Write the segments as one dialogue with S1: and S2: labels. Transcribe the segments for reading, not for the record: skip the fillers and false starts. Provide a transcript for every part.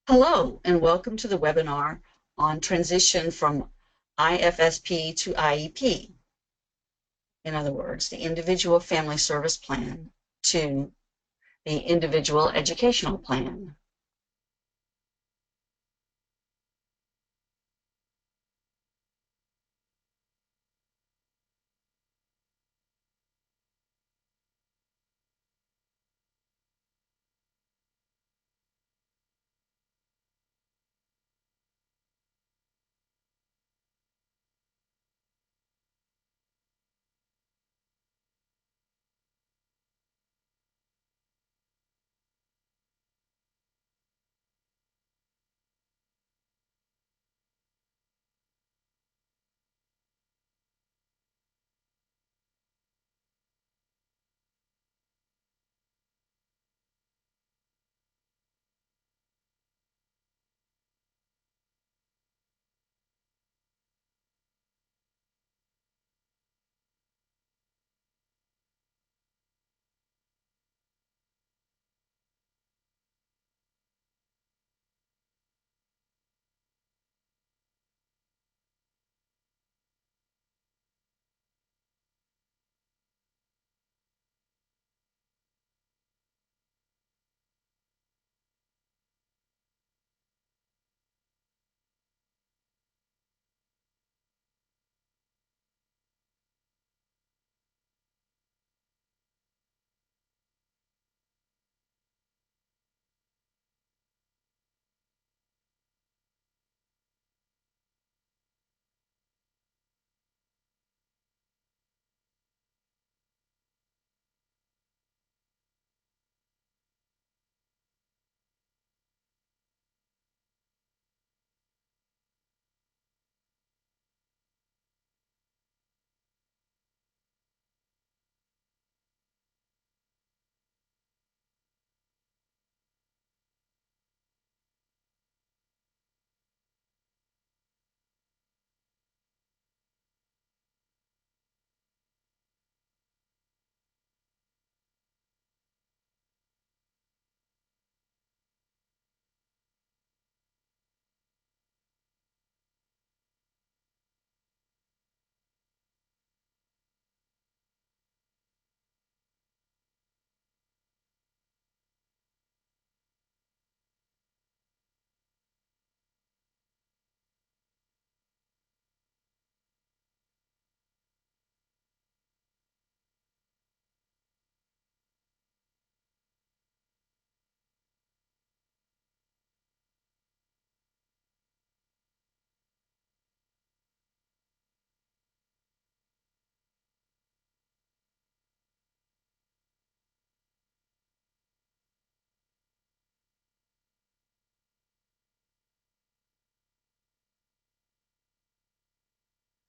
S1: Hello, and welcome to the webinar on transition from IFSP to IEP. In other words, the Individual Family Service Plan to the Individual Educational Plan.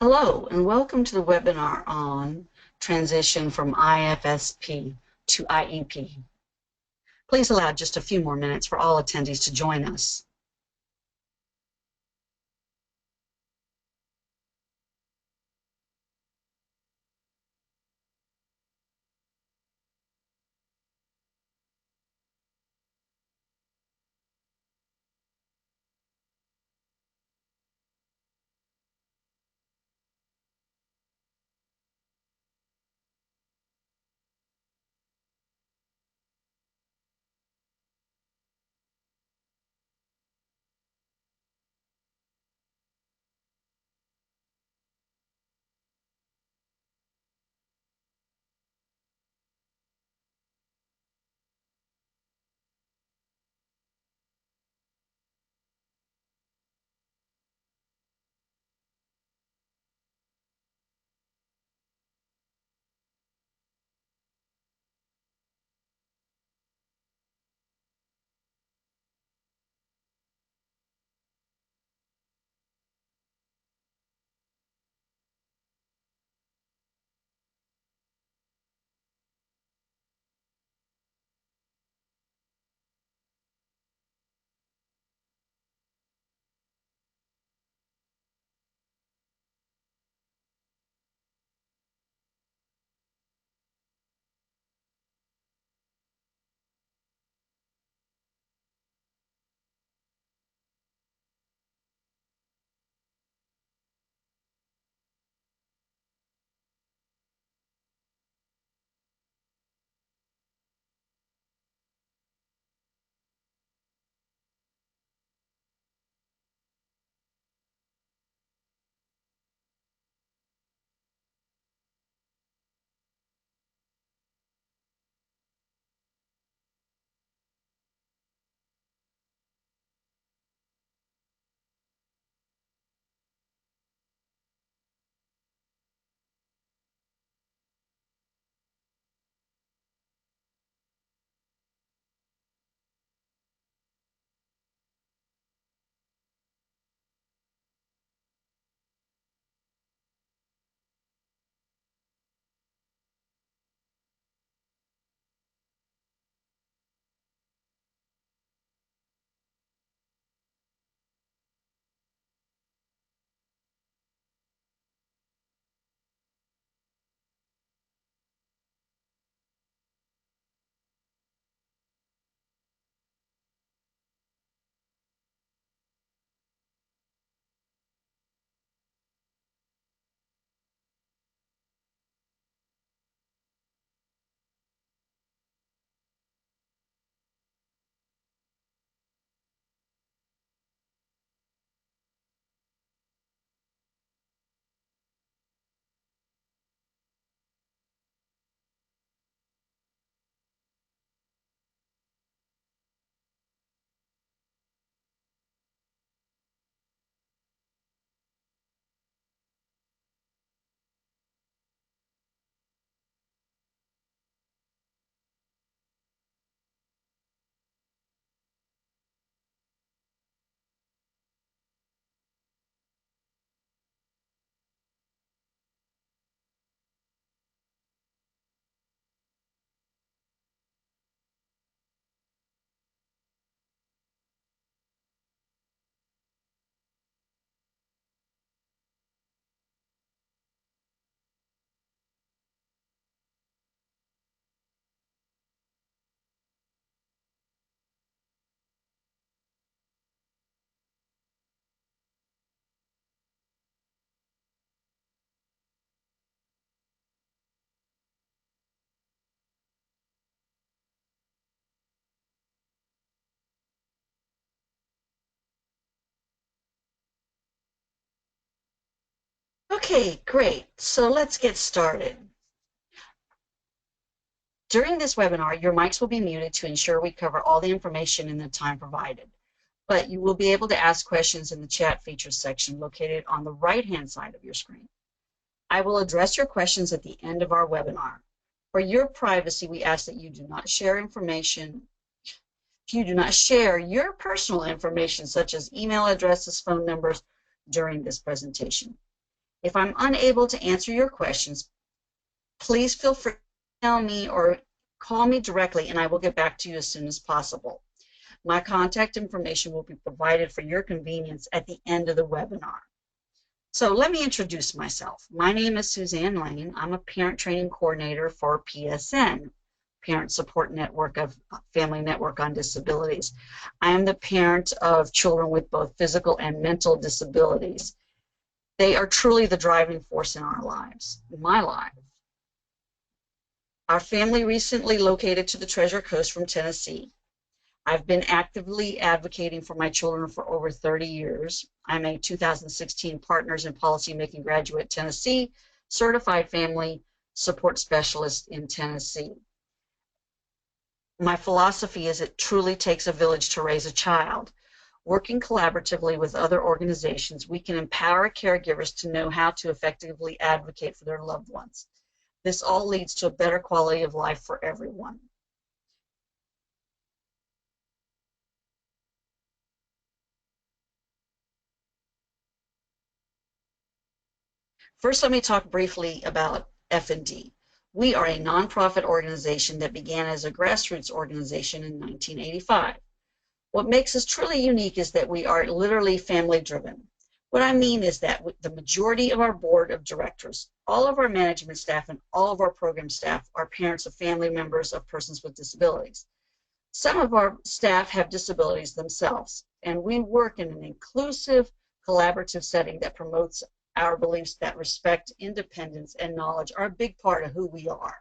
S1: Hello, and welcome to the webinar on transition from IFSP to IEP. Please allow just a few more minutes for all attendees to join us. Okay, great. So let's get started. During this webinar, your mics will be muted to ensure we cover all the information in the time provided. But you will be able to ask questions in the chat features section located on the right-hand side of your screen. I will address your questions at the end of our webinar. For your privacy, we ask that you do not share information. You do not share your personal information, such as email addresses, phone numbers, during this presentation. If I'm unable to answer your questions, please feel free to email me or call me directly, and I will get back to you as soon as possible. My contact information will be provided for your convenience at the end of the webinar. So let me introduce myself. My name is Suzanne Lane. I'm a parent training coordinator for PSN, Parent Support Network of Family Network on Disabilities. I am the parent of children with both physical and mental disabilities. They are truly the driving force in our lives, in my life. Our family recently located to the Treasure Coast from Tennessee. I've been actively advocating for my children for over 30 years. I'm a 2016 Partners in Policymaking graduate at Tennessee, certified family support specialist in Tennessee. My philosophy is it truly takes a village to raise a child. Working collaboratively with other organizations, we can empower caregivers to know how to effectively advocate for their loved ones. This all leads to a better quality of life for everyone. First, let me talk briefly about F&D. We are a nonprofit organization that began as a grassroots organization in 1985. What makes us truly unique is that we are literally family-driven. What I mean is that the majority of our board of directors, all of our management staff, and all of our program staff are parents of family members of persons with disabilities. Some of our staff have disabilities themselves, and we work in an inclusive, collaborative setting that promotes our beliefs that respect, independence, and knowledge are a big part of who we are.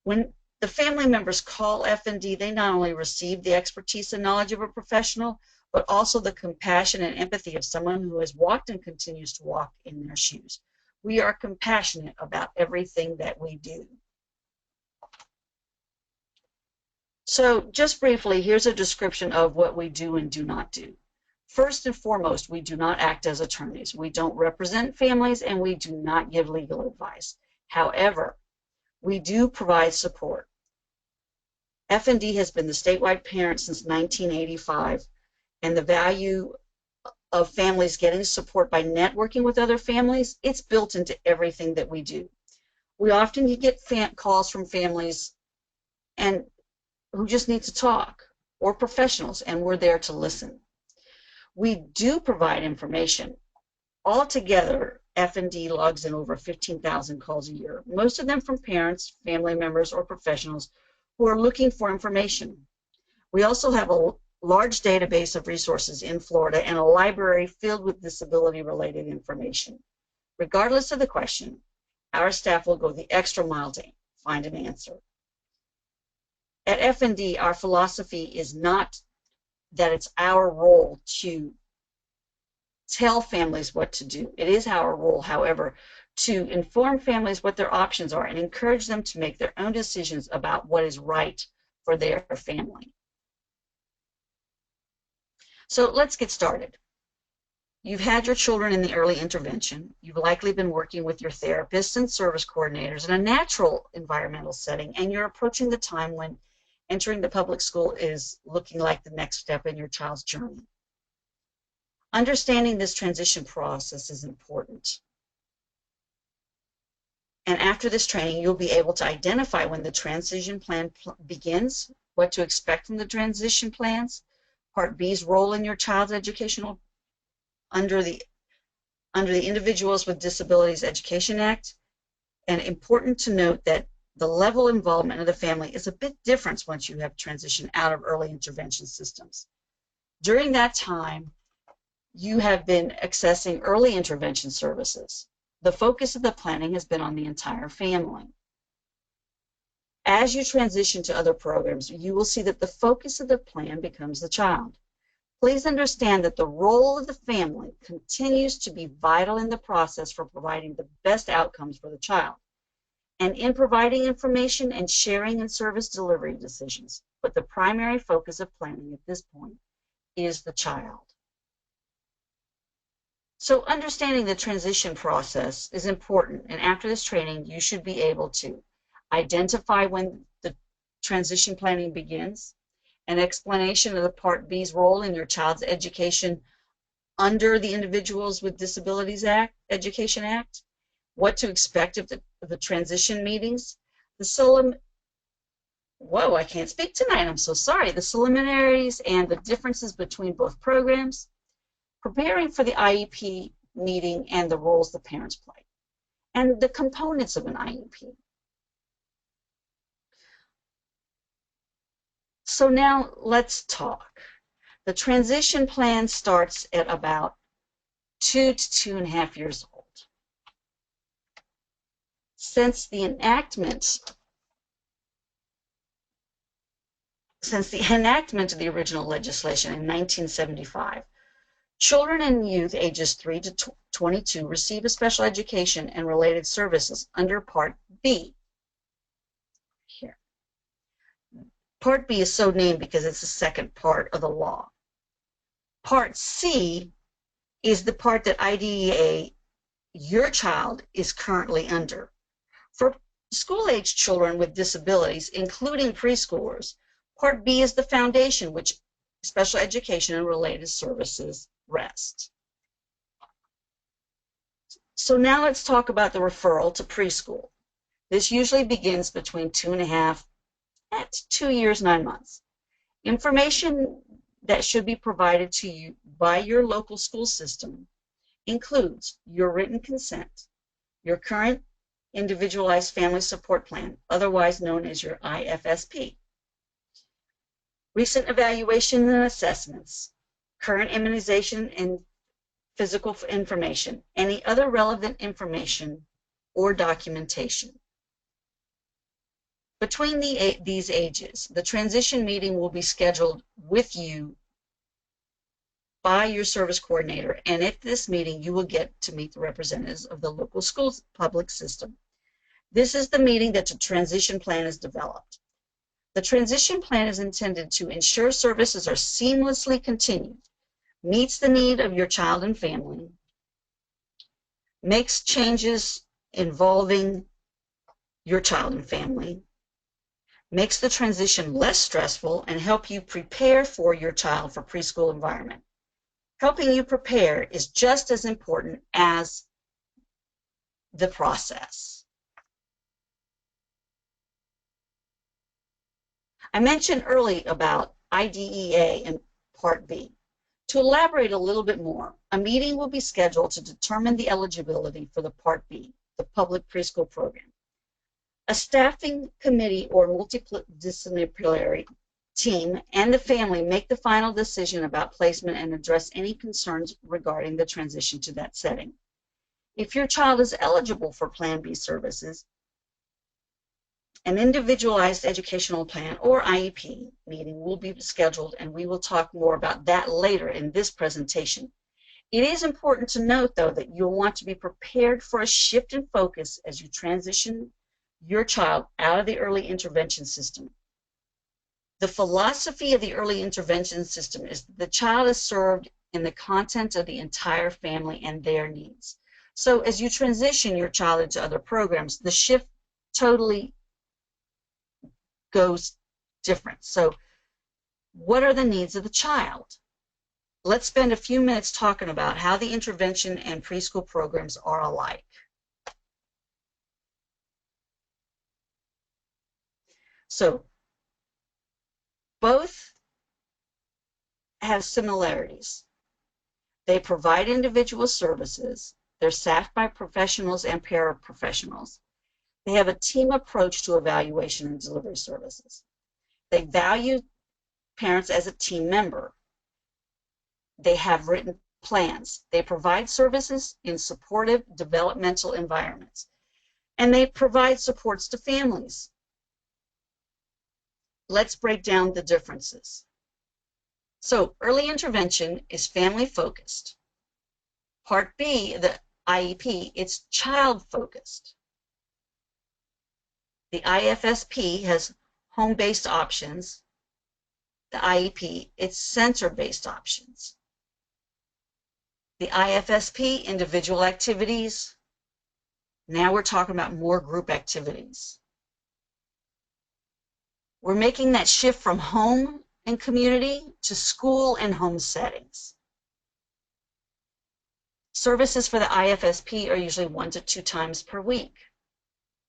S1: When the family members call F&D, they not only receive the expertise and knowledge of a professional, but also the compassion and empathy of someone who has walked and continues to walk in their shoes. We are compassionate about everything that we do. So just briefly, here's a description of what we do and do not do. First and foremost, we do not act as attorneys. We don't represent families, and we do not give legal advice. However, we do provide support. F&D has been the statewide parent since 1985, and the value of families getting support by networking with other families, it's built into everything that we do. We often get calls from families and who just need to talk, or professionals, and we're there to listen. We do provide information. Altogether, F&D logs in over 15,000 calls a year, most of them from parents, family members, or professionals who are looking for information. We also have a large database of resources in Florida and a library filled with disability-related information. Regardless of the question, our staff will go the extra mile to find an answer. At F&D, our philosophy is not that it's our role to tell families what to do. It is our role, however, to inform families what their options are and encourage them to make their own decisions about what is right for their family. So let's get started. You've had your children in the early intervention. You've likely been working with your therapists and service coordinators in a natural environmental setting, and you're approaching the time when entering the public school is looking like the next step in your child's journey. Understanding this transition process is important. And after this training, you'll be able to identify when the transition plan begins, what to expect from the transition plans, Part B's role in your child's educational under the Individuals with Disabilities Education Act. And important to note that the level of involvement of the family is a bit different once you have transitioned out of early intervention systems. During that time, you have been accessing early intervention services. The focus of the planning has been on the entire family. As you transition to other programs, you will see that the focus of the plan becomes the child. Please understand that the role of the family continues to be vital in the process for providing the best outcomes for the child and in providing information and sharing in service delivery decisions. But the primary focus of planning at this point is the child. So understanding the transition process is important, and after this training, you should be able to identify when the transition planning begins, an explanation of the Part B's role in your child's education under the Individuals with Disabilities Education Act, what to expect of the transition meetings, I can't speak tonight, I'm so sorry, the preliminaries and the differences between both programs, preparing for the IEP meeting and the roles the parents play, and the components of an IEP. So now let's talk. The transition plan starts at about 2 to 2.5 years old. Since the enactment of the original legislation in 1975, children and youth ages 3 to 22 receive a special education and related services under Part B. Here. Part B is so named because it's the second part of the law. Part C is the part that IDEA, your child, is currently under. For school-age children with disabilities, including preschoolers, Part B is the foundation which special education and related services rest. So now let's talk about the referral to preschool. This usually begins between 2.5 and 2 years, 9 months. Information that should be provided to you by your local school system includes your written consent, your current individualized family support plan, otherwise known as your IFSP, recent evaluation and assessments, current immunization and physical information, any other relevant information or documentation. Between these ages, the transition meeting will be scheduled with you by your service coordinator, and at this meeting you will get to meet the representatives of the local school's public system. This is the meeting that the transition plan is developed. The transition plan is intended to ensure services are seamlessly continued, meets the need of your child and family, makes changes involving your child and family, makes the transition less stressful, and help you prepare for your child for preschool environment. Helping you prepare is just as important as the process. I mentioned earlier about IDEA and Part B. To elaborate a little bit more, a meeting will be scheduled to determine the eligibility for the Part B, the public preschool program. A staffing committee or multidisciplinary team and the family make the final decision about placement and address any concerns regarding the transition to that setting. If your child is eligible for Plan B services, an individualized educational plan or IEP meeting will be scheduled, and we will talk more about that later in this presentation. It is important to note, though, that you'll want to be prepared for a shift in focus as you transition your child out of the early intervention system. The philosophy of the early intervention system is that the child is served in the content of the entire family and their needs. So as you transition your child into other programs, the shift totally goes different. So what are the needs of the child? Let's spend a few minutes talking about how the intervention and preschool programs are alike. So both have similarities. They provide individual services. They're staffed by professionals and paraprofessionals. They have a team approach to evaluation and delivery services. They value parents as a team member. They have written plans. They provide services in supportive developmental environments. And they provide supports to families. Let's break down the differences. So early intervention is family focused. Part B, the IEP, it's child focused. The IFSP has home-based options. The IEP, it's center-based options. The IFSP, individual activities. Now we're talking about more group activities. We're making that shift from home and community to school and home settings. Services for the IFSP are usually 1 to 2 times per week.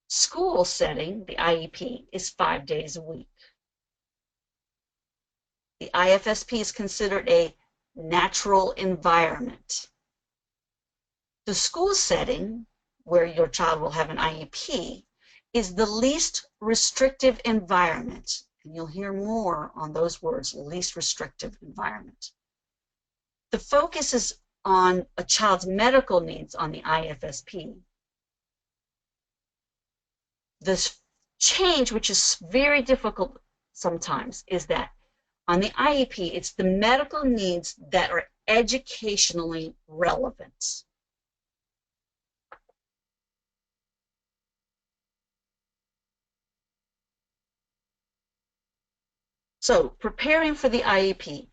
S1: School setting, the IEP, is 5 days a week. The IFSP is considered a natural environment. The school setting, where your child will have an IEP, is the least restrictive environment. And you'll hear more on those words, least restrictive environment. The focus is on a child's medical needs on the IFSP. This change, which is very difficult sometimes, is that on the IEP, it's the medical needs that are educationally relevant. So preparing for the IEP,